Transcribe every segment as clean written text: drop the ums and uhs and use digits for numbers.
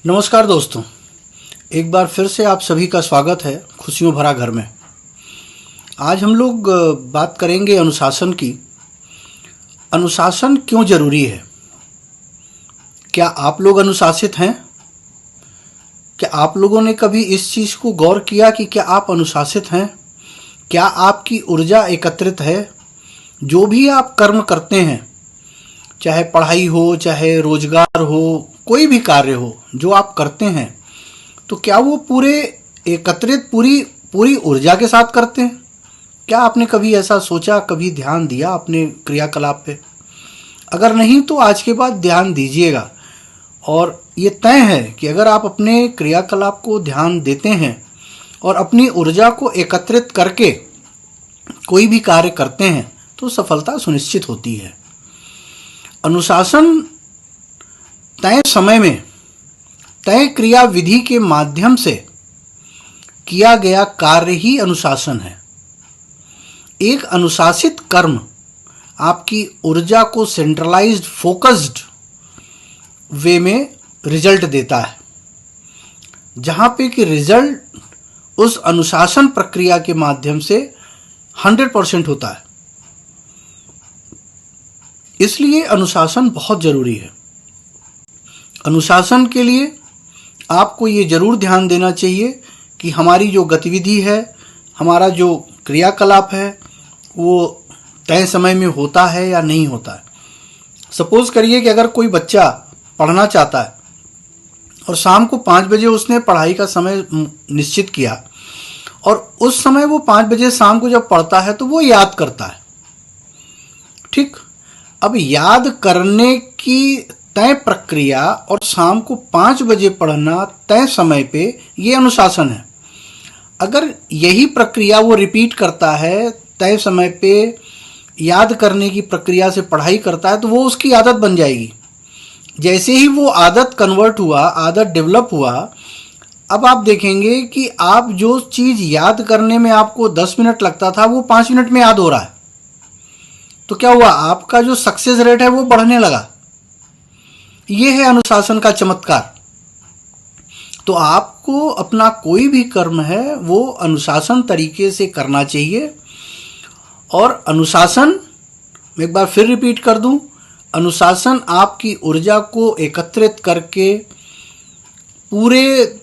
नमस्कार दोस्तों, एक बार फिर से आप सभी का स्वागत है खुशियों भरा घर में। आज हम लोग बात करेंगे अनुशासन की। अनुशासन क्यों जरूरी है? क्या आप लोग अनुशासित हैं? क्या आप लोगों ने कभी इस चीज़ को गौर किया कि क्या आप अनुशासित हैं? क्या आपकी ऊर्जा एकत्रित है? जो भी आप कर्म करते हैं, चाहे पढ़ाई हो, चाहे रोजगार हो, कोई भी कार्य हो जो आप करते हैं, तो क्या वो पूरे एकत्रित पूरी ऊर्जा के साथ करते हैं? क्या आपने कभी ऐसा सोचा, कभी ध्यान दिया अपने क्रियाकलाप पे? अगर नहीं तो आज के बाद ध्यान दीजिएगा। और ये तय है कि अगर आप अपने क्रियाकलाप को ध्यान देते हैं और अपनी ऊर्जा को एकत्रित करके कोई भी कार्य करते हैं तो सफलता सुनिश्चित होती है। अनुशासन तय समय में तय क्रिया विधि के माध्यम से किया गया कार्य ही अनुशासन है। एक अनुशासित कर्म आपकी ऊर्जा को सेंट्रलाइज्ड, फोकस्ड वे में रिजल्ट देता है, जहां पे कि रिजल्ट उस अनुशासन प्रक्रिया के माध्यम से 100% होता है। इसलिए अनुशासन बहुत जरूरी है। अनुशासन के लिए आपको ये जरूर ध्यान देना चाहिए कि हमारी जो गतिविधि है, हमारा जो क्रियाकलाप है, वो तय समय में होता है या नहीं होता है। सपोज करिए कि अगर कोई बच्चा पढ़ना चाहता है और शाम को 5 बजे उसने पढ़ाई का समय निश्चित किया और उस समय वो 5 बजे शाम को जब पढ़ता है तो वो याद करता है। ठीक, अब याद करने की तय प्रक्रिया और शाम को 5 बजे पढ़ना तय समय पे, ये अनुशासन है। अगर यही प्रक्रिया वो रिपीट करता है, तय समय पे याद करने की प्रक्रिया से पढ़ाई करता है, तो वो उसकी आदत बन जाएगी। जैसे ही वो आदत कन्वर्ट हुआ, आदत डेवलप हुआ, अब आप देखेंगे कि आप जो चीज़ याद करने में आपको 10 मिनट लगता था वो 5 मिनट में याद हो रहा है। तो क्या हुआ? आपका जो सक्सेस रेट है वो बढ़ने लगा। ये है अनुशासन का चमत्कार। तो आपको अपना कोई भी कर्म है वो अनुशासन तरीके से करना चाहिए। और अनुशासन, मैं एक बार फिर रिपीट कर दूं, अनुशासन आपकी ऊर्जा को एकत्रित करके पूरे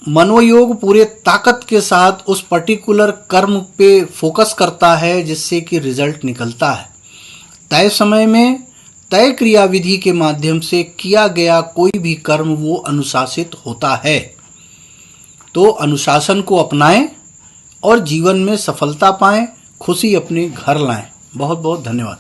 मनोयोग, पूरे ताकत के साथ उस पर्टिकुलर कर्म पे फोकस करता है, जिससे कि रिजल्ट निकलता है। तय समय में तय क्रिया विधि के माध्यम से किया गया कोई भी कर्म वो अनुशासित होता है। तो अनुशासन को अपनाएं और जीवन में सफलता पाएं, खुशी अपने घर लाएं। बहुत बहुत धन्यवाद।